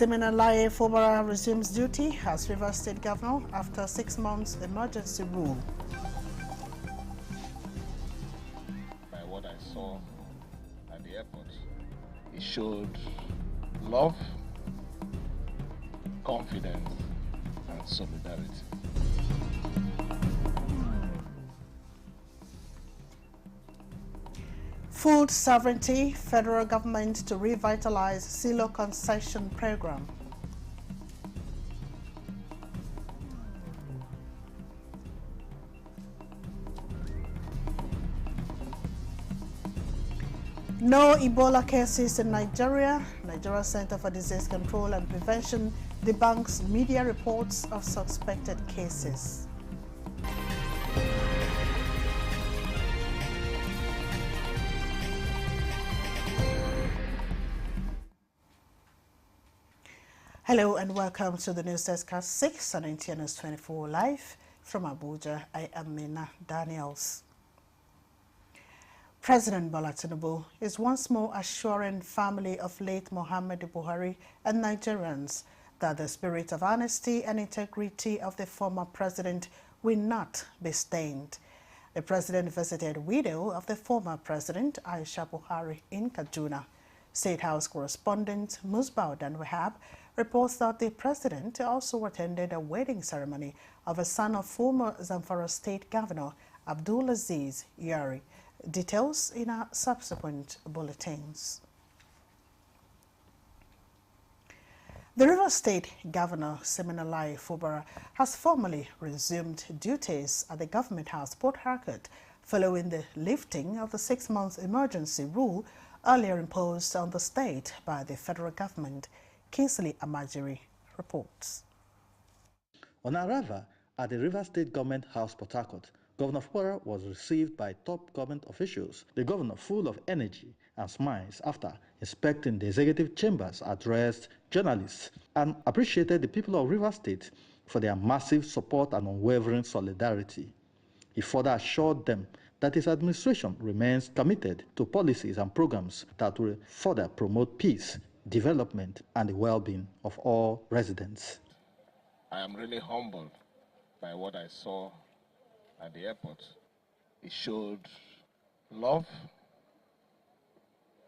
Siminalayi Fubara resumes duty as Rivers State Governor after 6 months emergency rule. By what I saw at the airport, it showed love, confidence, and solidarity. Food sovereignty, federal government to revitalize silo concession program. No Ebola cases in Nigeria. Nigeria Center for Disease Control and Prevention debunks media reports of suspected cases. Hello and welcome to the News Desk at 6 on NTN 24 live from Abuja. I am Mina Daniels. President Bola Tinubu is once more assuring family of late Muhammadu Buhari and Nigerians that the spirit of honesty and integrity of the former president will not be stained. The president visited widow of the former president, Aisha Buhari, in Kaduna. State House correspondent Musbaudan Wahab reports that the president also attended a wedding ceremony of a son of former Zamfara State Governor Abdulaziz Yari. Details in our subsequent bulletins. The Rivers State Governor Siminalayi Fubara has formally resumed duties at the Government House, Port Harcourt, following the lifting of the 6-month emergency rule earlier imposed on the state by the federal government. Kingsley Amajiri reports. On arrival at the Rivers State Government House, Port Harcourt, Governor Fubara was received by top government officials. The governor, full of energy and smiles after inspecting the executive chambers, addressed journalists and appreciated the people of Rivers State for their massive support and unwavering solidarity. He further assured them that his administration remains committed to policies and programs that will further promote peace, development, and the well-being of all residents. I am really humbled by what I saw at the airport. It showed love,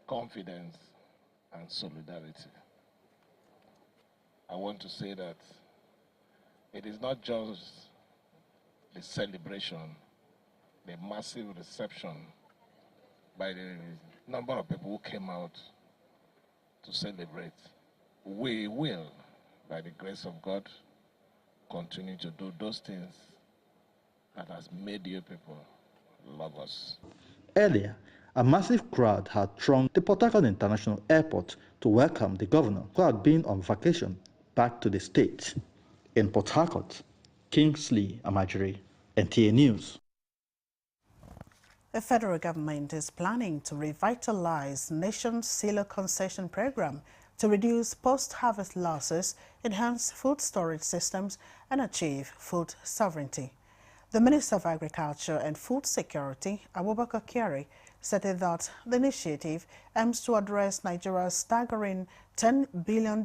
confidence, and solidarity. I want to say that it is not just the celebration, the massive reception by the number of people who came out to celebrate. We will, by the grace of God, continue to do those things that has made you people love us. Earlier, a massive crowd had thronged the Port Harcourt International Airport to welcome the governor, who had been on vacation, back to the state. In Port Harcourt, Kingsley Amajiri, NTA News. The federal government is planning to revitalize nation's silo concession program to reduce post-harvest losses, enhance food storage systems, and achieve food sovereignty. The Minister of Agriculture and Food Security, Abubakar Kyari, stated that the initiative aims to address Nigeria's staggering $10 billion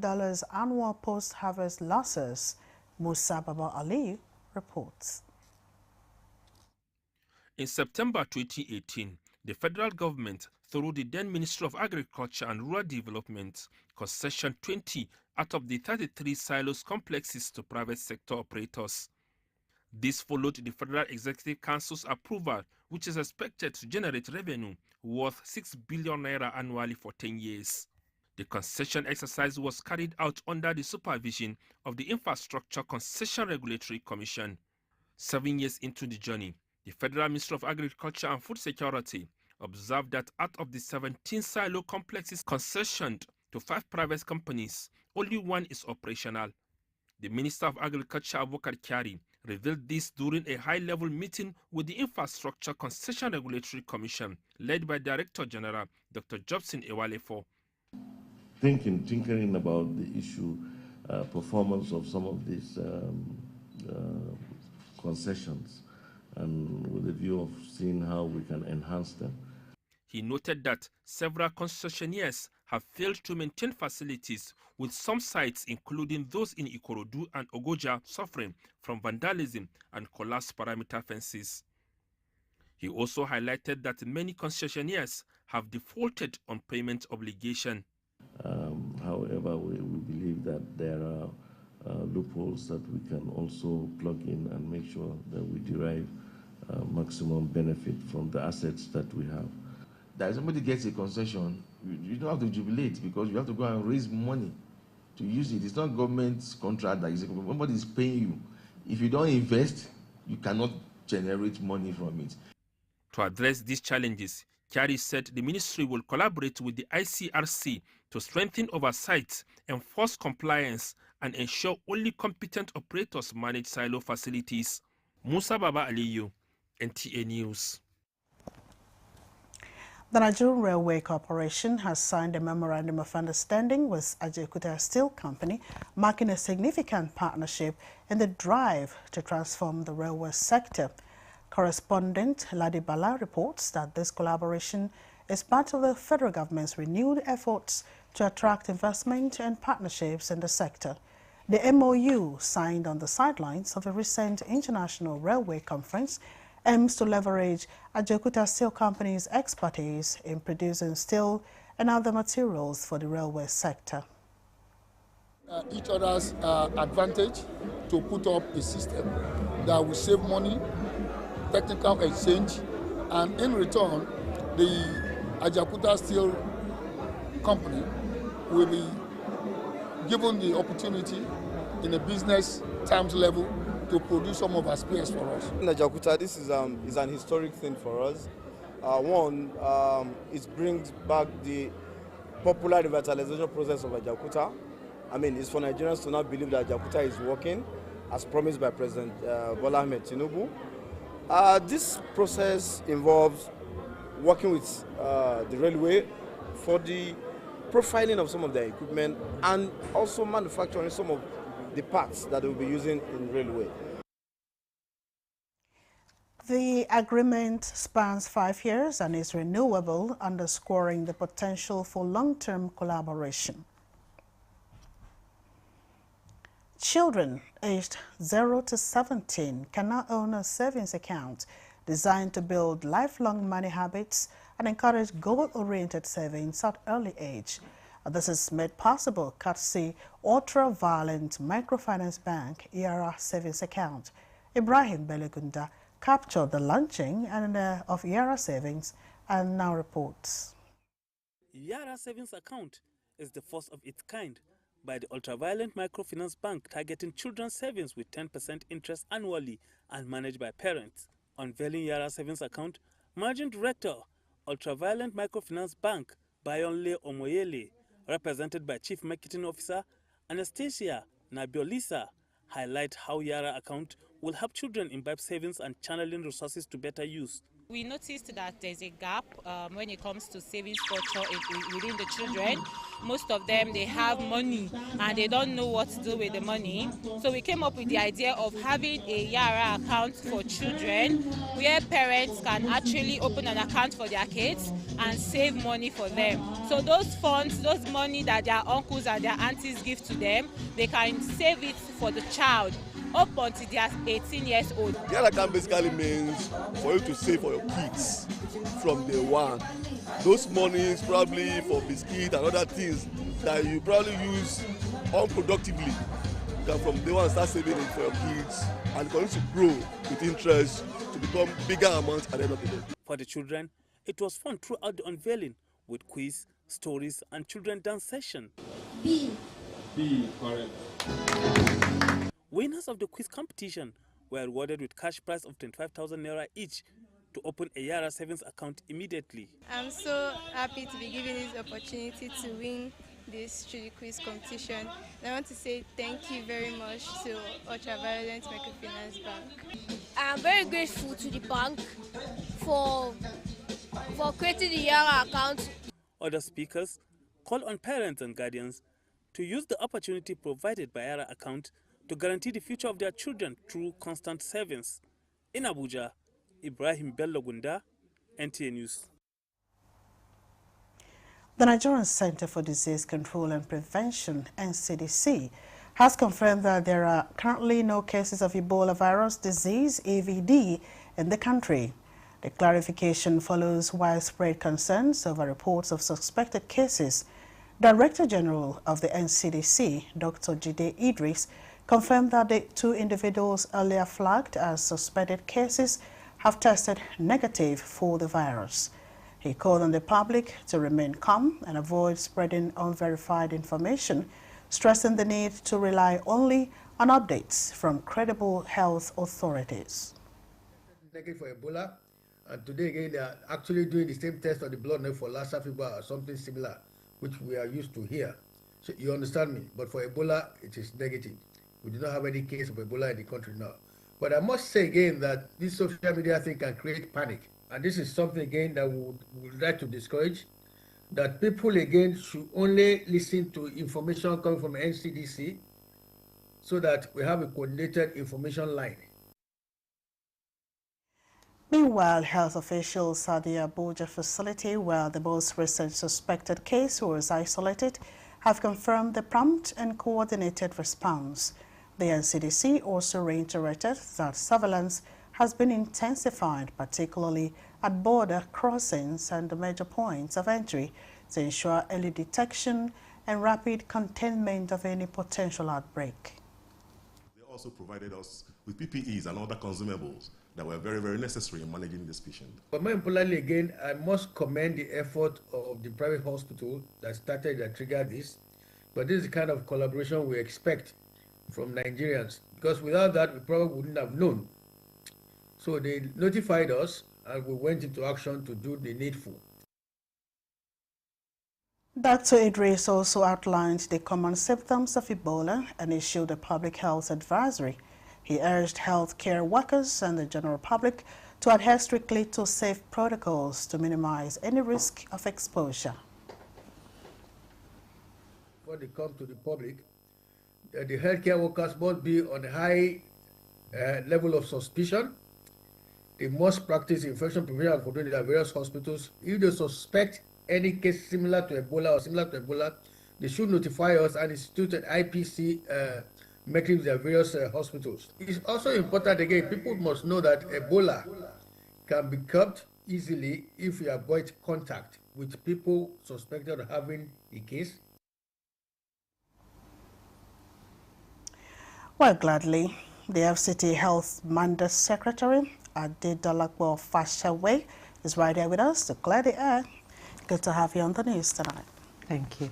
annual post-harvest losses. Musa Baba Ali reports. In September 2018, the federal government, through the then Ministry of Agriculture and Rural Development, concessioned 20 out of the 33 silos complexes to private sector operators. This followed the Federal Executive Council's approval, which is expected to generate revenue worth 6 billion naira annually for 10 years. The concession exercise was carried out under the supervision of the Infrastructure Concession Regulatory Commission. 7 years into the journey, the Federal Ministry of Agriculture and Food Security observed that out of the 17 silo complexes concessioned to 5 private companies, only 1 is operational. The Minister of Agriculture, Abubakar Kyari, revealed this during a high-level meeting with the Infrastructure Concession Regulatory Commission, led by Director General Dr. Jobson Ewalefo. Tinkering about the issue, performance of some of these concessions, and with a view of seeing how we can enhance them. He noted that several concessionaires have failed to maintain facilities, with some sites, including those in Ikorodu and Ogoja, suffering from vandalism and collapsed perimeter fences. He also highlighted that many concessionaires have defaulted on payment obligation. However, we believe that there are loopholes that we can also plug in and make sure that we derive maximum benefit from the assets that we have. That if somebody gets a concession, you don't have to jubilate because you have to go and raise money to use it. It's not government contract that somebody is paying you. If you don't invest, you cannot generate money from it. To address these challenges, Kyari said the ministry will collaborate with the ICRC to strengthen oversight, enforce compliance, and ensure only competent operators manage silo facilities. Musa Baba Aliyu, NTA News. The Nigerian Railway Corporation has signed a memorandum of understanding with Ajaokuta Steel Company, marking a significant partnership in the drive to transform the railway sector. Correspondent Ladi Bala reports that this collaboration is part of the federal government's renewed efforts to attract investment and partnerships in the sector. The MOU, signed on the sidelines of a recent International Railway Conference, aims to leverage Ajaokuta Steel Company's expertise in producing steel and other materials for the railway sector. Each other's advantage to put up a system that will save money, technical exchange, and in return, the Ajaokuta Steel Company will be given the opportunity in a business terms level to produce some of our spares for us. In Ajaokuta, this is an historic thing for us. One, it brings back the popular revitalization process of Ajaokuta. I mean, it's for Nigerians to now believe that Ajaokuta is working, as promised by President Bola Ahmed Tinubu. This process involves working with the railway for the profiling of some of their equipment and also manufacturing some of the parts that they will be using in railway. The agreement spans 5 years and is renewable, underscoring the potential for long-term collaboration. Children aged 0 to 17 can now own a savings account designed to build lifelong money habits and encourage goal-oriented savings at early age. This is made possible courtesy Ultra-Violent Microfinance Bank ERA Savings Account. Ibrahim Belegunda captured the launching of ERA Savings and now reports. ERA Savings Account is the first of its kind by the Ultra-Violent Microfinance Bank, targeting children's savings with 10% interest annually and managed by parents. Unveiling ERA Savings Account, Managing Director, Ultra-Violent Microfinance Bank, Bayonle Omoyele, represented by Chief Marketing Officer Anastasia Nabiolisa, highlight how ERA account will help children imbibe savings and channeling resources to better use. We noticed that there's a gap when it comes to savings culture within the children. Most of them, they have money and they don't know what to do with the money. So we came up with the idea of having a ERA account for children where parents can actually open an account for their kids and save money for them. So those funds, those money that their uncles and their aunties give to them, they can save it for the child up until they are 18 years old. The ERA account basically means for you to save for your kids from day one. Those monies probably for biscuit and other things that you probably use unproductively. You can from day one start saving it for your kids and continue to grow with interest to become bigger amounts at the end of the day. For the children, it was fun throughout the unveiling with quiz, stories and children dance session. B, correct. Winners of the quiz competition were rewarded with cash prize of 25,000 naira each to open a ERA savings account immediately. I'm so happy to be given this opportunity to win this Chili Quiz competition. I want to say thank you very much to Ultra-Violent Microfinance Bank. I'm very grateful to the bank for creating the ERA account. Other speakers call on parents and guardians to use the opportunity provided by ERA account to guarantee the future of their children through constant savings. In Abuja, Ibrahim Bello Gunda, NTA News. The Nigerian Center for Disease Control and Prevention, NCDC, has confirmed that there are currently no cases of Ebola virus disease, EVD, in the country. The clarification follows widespread concerns over reports of suspected cases. Director General of the NCDC, Dr. Jide Idris, confirmed that the 2 individuals earlier flagged as suspected cases have tested negative for the virus. He called on the public to remain calm and avoid spreading unverified information, stressing the need to rely only on updates from credible health authorities. Negative for Ebola, and today again they are actually doing the same test on the blood for Lassa fever or something similar, which we are used to here. So you understand me? But for Ebola, it is negative. We do not have any case of Ebola in the country now. But I must say again that this social media thing can create panic. And this is something again that we would like to discourage, that people again should only listen to information coming from NCDC so that we have a coordinated information line. Meanwhile, health officials at the Abuja facility where the most recent suspected case was isolated have confirmed the prompt and coordinated response. The NCDC also reiterated that surveillance has been intensified, particularly at border crossings and the major points of entry, to ensure early detection and rapid containment of any potential outbreak. They also provided us with PPEs and other consumables that were very, very necessary in managing this patient. But more importantly, again, I must commend the effort of the private hospital that triggered this. But this is the kind of collaboration we expect from Nigerians, because without that, we probably wouldn't have known. So they notified us, and we went into action to do the needful. Dr. Idris also outlined the common symptoms of Ebola and issued a public health advisory. He urged healthcare workers and the general public to adhere strictly to safe protocols to minimize any risk of exposure. When they come to the public, the healthcare workers must be on a high level of suspicion. They must practice infection prevention and control in their various hospitals. If they suspect any case similar to Ebola or similar to Ebola, they should notify us and institute an IPC mechanism in their various hospitals. It's also important, again, people must know that Ebola can be curbed easily if we avoid contact with people suspected of having the case. Well, gladly, the FCT Health Mandate Secretary, Adedolapo Fashawe, is right here with us to clear the air. Good to have you on the news tonight. Thank you.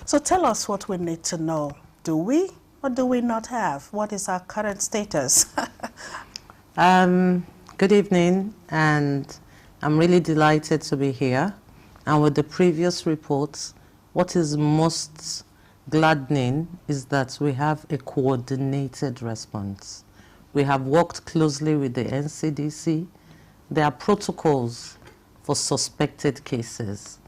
So tell us what we need to know. Do we or do we not have? What is our current status? Good evening, and I'm really delighted to be here. And with the previous reports, what is most gladdening is that we have a coordinated response. We have worked closely with the NCDC. There are protocols for suspected cases.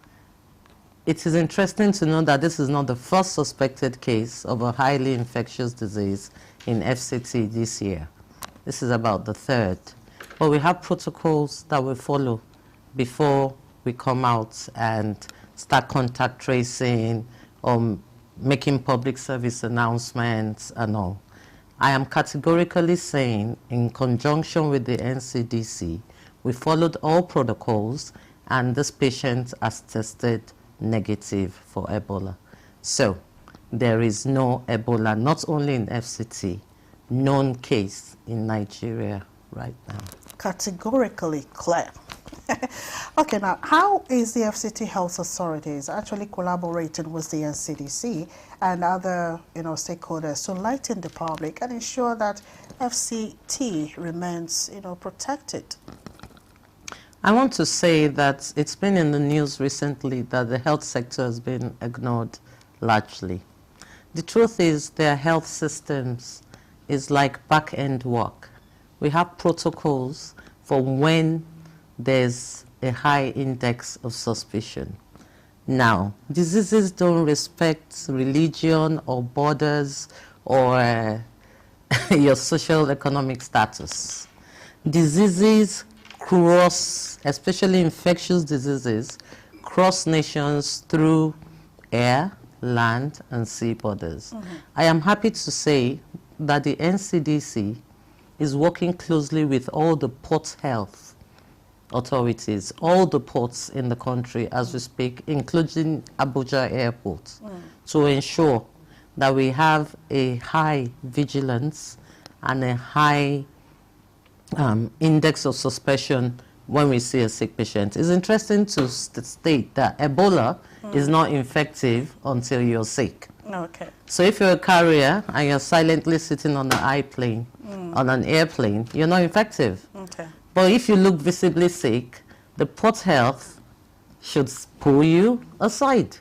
It is interesting to know that this is not the first suspected case of a highly infectious disease in FCT this year. This is about the third. But we have protocols that we follow before we come out and start contact tracing or making public service announcements and all. I am categorically saying, in conjunction with the NCDC, we followed all protocols and this patient has tested negative for Ebola. So there is no Ebola, not only in FCT, known case in Nigeria right now. Categorically clear. Okay, now, how is the FCT Health Authorities actually collaborating with the NCDC and other, stakeholders to enlighten the public and ensure that FCT remains, protected? I want to say that it's been in the news recently that the health sector has been ignored largely. The truth is their health systems is like back-end work. We have protocols for when there's a high index of suspicion. Now, diseases don't respect religion or borders or your social economic status. Diseases cross, especially infectious diseases, cross nations through air, land, and sea borders. I am happy to say that the NCDC is working closely with all the port health authorities, all the ports in the country as we speak, including Abuja Airport, to ensure that we have a high vigilance and a high index of suspicion when we see a sick patient. It's interesting to state that Ebola is not infective until you're sick. Okay. So if you're a carrier and you're silently sitting on on an airplane, you're not infective. Okay. But if you look visibly sick, the port health should pull you aside.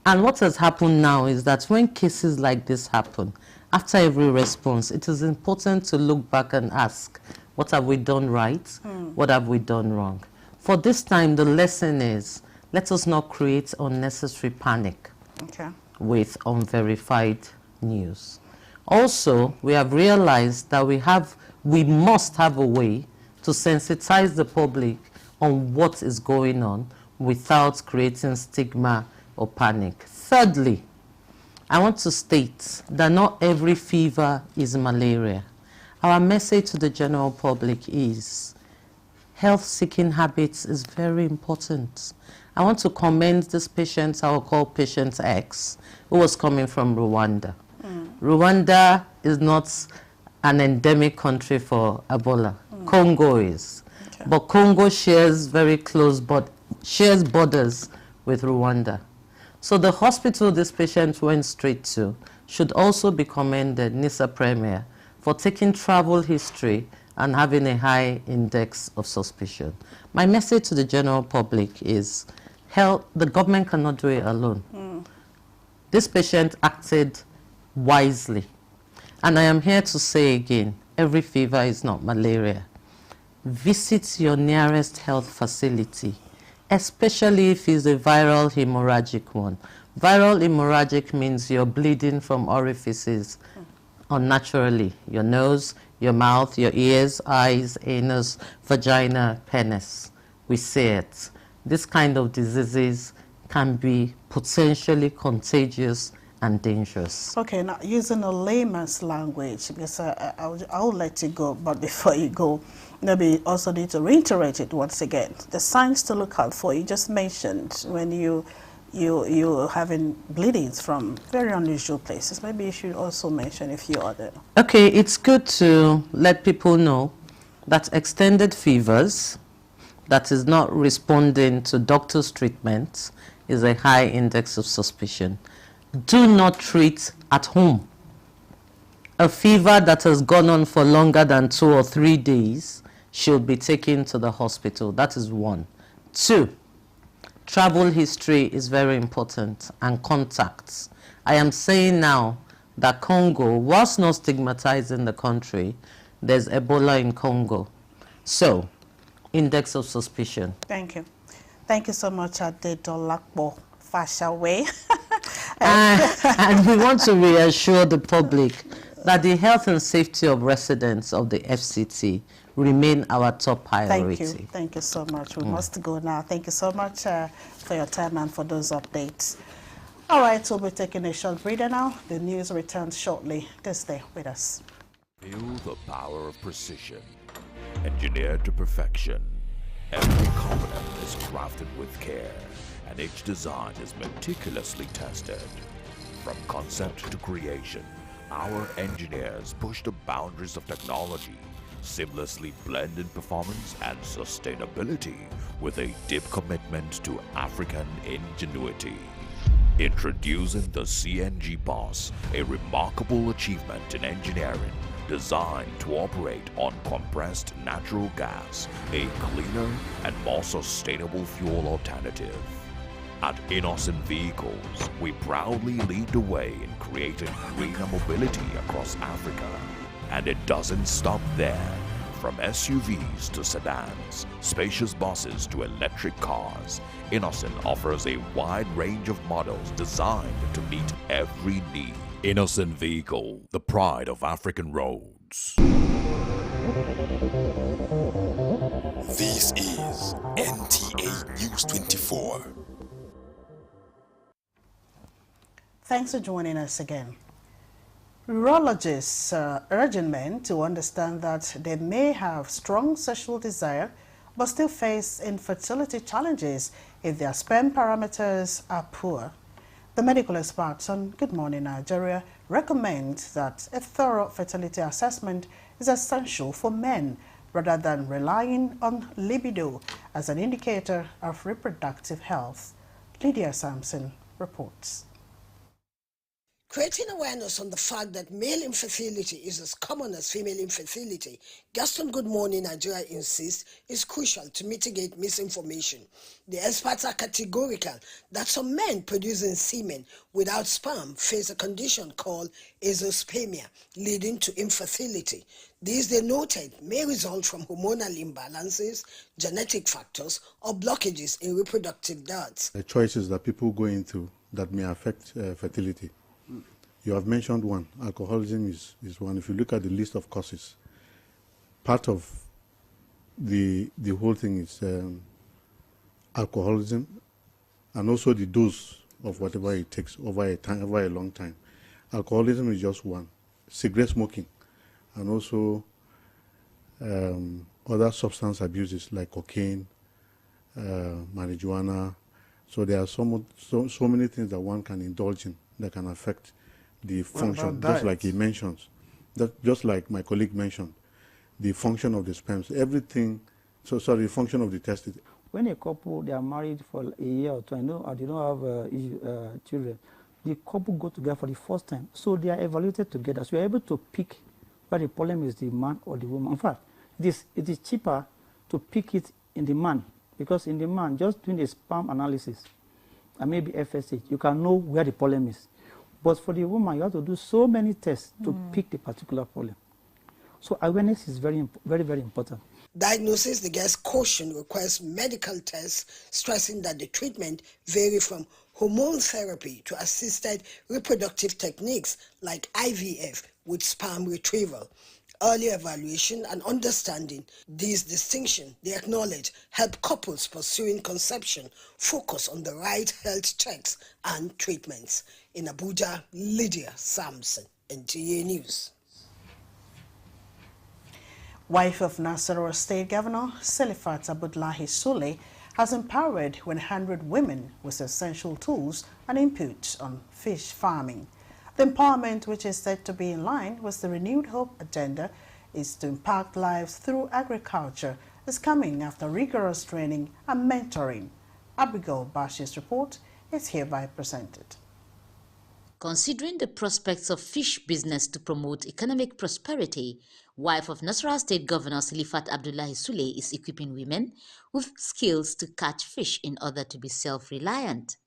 And what has happened now is that when cases like this happen, after every response, it is important to look back and ask, what have we done right? What have we done wrong? For this time, the lesson is, let us not create unnecessary panic with unverified news. Also, we have realized that we must have a way to sensitize the public on what is going on without creating stigma or panic. Thirdly, I want to state that not every fever is malaria. Our message to the general public is health-seeking habits is very important. I want to commend this patient, I will call patient X, who was coming from Rwanda. Rwanda is not an endemic country for Ebola. Congo is. But Congo shares very close, shares borders with Rwanda. So the hospital this patient went straight to should also be commended, Nisa Premier, for taking travel history and having a high index of suspicion. My message to the general public is, the government cannot do it alone. This patient acted wisely. And I am here to say again, every fever is not malaria. Visit your nearest health facility, especially if it's a viral hemorrhagic one. Viral hemorrhagic means you're bleeding from orifices unnaturally. Your nose, your mouth, your ears, eyes, anus, vagina, penis. We see it. This kind of diseases can be potentially contagious and dangerous. Okay, now using a layman's language, because I'll let you go, but before you go, maybe you also need to reiterate it once again. The signs to look out for, you just mentioned when you're having bleedings from very unusual places. Maybe you should also mention a few other. Okay, it's good to let people know that extended fevers that is not responding to doctor's treatment is a high index of suspicion. Do not treat at home. A fever that has gone on for longer than 2 or 3 days should be taken to the hospital. That is 1. 2, travel history is very important, and contacts. I am saying now that Congo, whilst not stigmatizing the country, there's Ebola in Congo. So, index of suspicion. Thank you. Thank you so much, Adedolakbo Fashawe. And we want to reassure the public that the health and safety of residents of the FCT remain our top priority. Thank you. Thank you so much. We must go now. Thank you so much for your time and for those updates. All right, we'll be taking a short breather now. The news returns shortly. Just stay with us. Feel the power of precision, engineered to perfection. Every component is crafted with care, and each design is meticulously tested. From concept to creation, our engineers push the boundaries of technology, seamlessly blending performance and sustainability with a deep commitment to African ingenuity. Introducing the CNG Boss, a remarkable achievement in engineering designed to operate on compressed natural gas, a cleaner and more sustainable fuel alternative. At Innocent Vehicles, we proudly lead the way in creating greener mobility across Africa. And it doesn't stop there. From SUVs to sedans, spacious buses to electric cars, Innocent offers a wide range of models designed to meet every need. Innocent Vehicle, the pride of African roads. This is NTA News 24. Thanks for joining us again. Urologists are urging men to understand that they may have strong sexual desire but still face infertility challenges if their sperm parameters are poor. The medical experts on Good Morning Nigeria recommend that a thorough fertility assessment is essential for men rather than relying on libido as an indicator of reproductive health. Lydia Sampson reports. Creating awareness on the fact that male infertility is as common as female infertility, Gaston Good Morning Nigeria insists is crucial to mitigate misinformation. The experts are categorical that some men producing semen without sperm face a condition called azoospermia, leading to infertility. These, they noted, may result from hormonal imbalances, genetic factors, or blockages in reproductive ducts. The choices that people go into that may affect fertility. You have mentioned one. Alcoholism is one. If you look at the list of causes, part of the whole thing is alcoholism, and also the dose of whatever it takes over a long time. Alcoholism is just one. Cigarette smoking, and also other substance abuses like cocaine, marijuana. So there are so many things that one can indulge in that can affect the function, just like he mentions, just like my colleague mentioned, the function of the sperms, everything. The function of the testes. When a couple, they are married for a year or two, or they don't have children, the couple go together for the first time, so they are evaluated together. So you're able to pick where the problem is, the man or the woman. In fact, it is cheaper to pick it in the man, because in the man, just doing a sperm analysis and maybe FSH, you can know where the problem is. But for the woman, you have to do so many tests to pick the particular problem. So awareness is very, very, very important. Diagnosis, the guest caution, requires medical tests, stressing that the treatment vary from hormone therapy to assisted reproductive techniques like IVF with sperm retrieval. Early evaluation and understanding these distinctions, they acknowledge, help couples pursuing conception focus on the right health checks and treatments. In Abuja, Lydia Sampson, NTA News. Wife of Nasarawa State Governor Selifat Abdullahi Sule has empowered 100 women with essential tools and inputs on fish farming. The empowerment, which is said to be in line with the Renewed Hope agenda, is to impact lives through agriculture, is coming after rigorous training and mentoring. Abigail Bashir's report is hereby presented. Considering the prospects of fish business to promote economic prosperity, wife of Nasarawa State Governor Selifat Abdullahi Sule is equipping women with skills to catch fish in order to be self-reliant.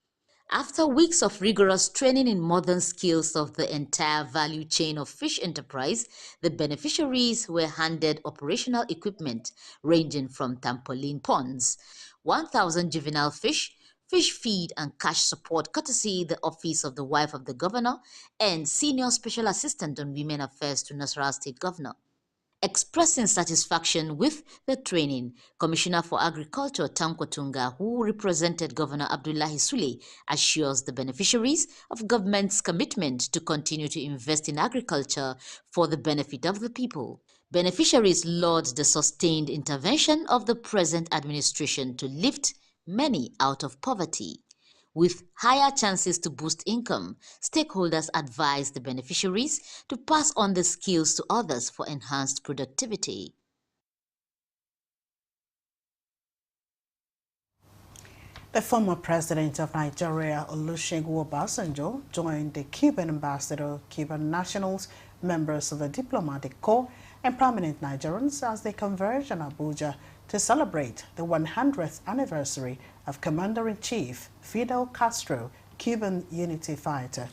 After weeks of rigorous training in modern skills of the entire value chain of fish enterprise, the beneficiaries were handed operational equipment ranging from trampoline ponds, 1,000 juvenile fish, fish feed and cash support courtesy the Office of the Wife of the Governor and Senior Special Assistant on Women Affairs to Nasarawa State Governor. Expressing satisfaction with the training, Commissioner for Agriculture Tanko Tunga, who represented Governor Abdullahi Sule, assures the beneficiaries of government's commitment to continue to invest in agriculture for the benefit of the people. Beneficiaries laud the sustained intervention of the present administration to lift many out of poverty. With higher chances to boost income, stakeholders advise the beneficiaries to pass on the skills to others for enhanced productivity. The former president of Nigeria, Olusegun Obasanjo, joined the Cuban ambassador, Cuban nationals, members of the diplomatic corps, and prominent Nigerians as they converge in Abuja to celebrate the 100th anniversary of Commander-in-Chief Fidel Castro, Cuban unity fighter.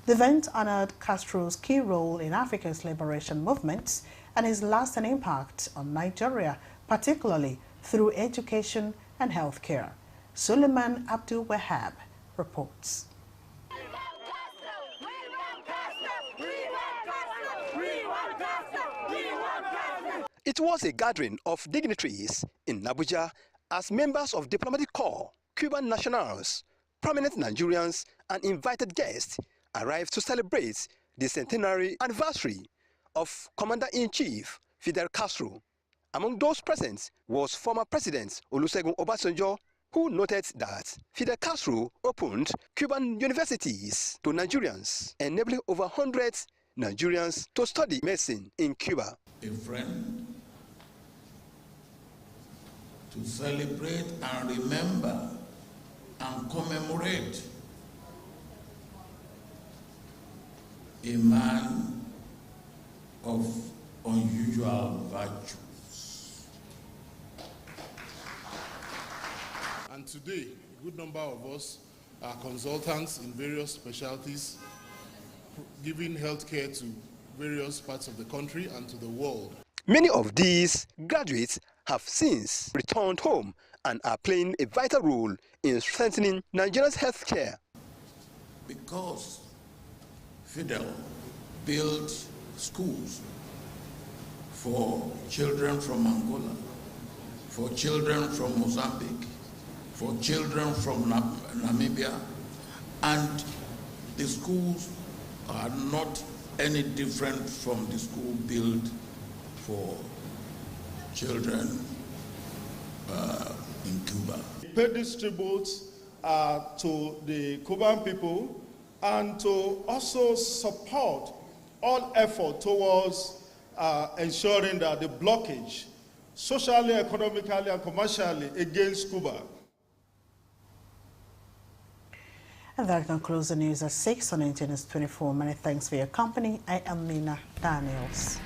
The event honored Castro's key role in Africa's liberation movements and his lasting impact on Nigeria, particularly through education and healthcare. Suleiman Abdul Wahab reports. It was a gathering of dignitaries in Abuja as members of diplomatic corps, Cuban nationals, prominent Nigerians, and invited guests arrived to celebrate the centenary anniversary of Commander-in-Chief Fidel Castro. Among those present was former President Olusegun Obasanjo, who noted that Fidel Castro opened Cuban universities to Nigerians, enabling over 100 Nigerians to study medicine in Cuba. A friend to celebrate and remember and commemorate a man of unusual virtues. And today, a good number of us are consultants in various specialties, giving healthcare to various parts of the country and to the world. Many of these graduates have since returned home and are playing a vital role in strengthening Nigeria's healthcare. Because Fidel built schools for children from Angola, for children from Mozambique, for children from Namibia, and the schools are not any different from the school built for children in Cuba. Pay this tribute to the Cuban people and to also support all effort towards ensuring that the blockage, socially, economically, and commercially against Cuba. And that concludes the news at 6 on NTN 24. Many thanks for your company. I am Mina Daniels.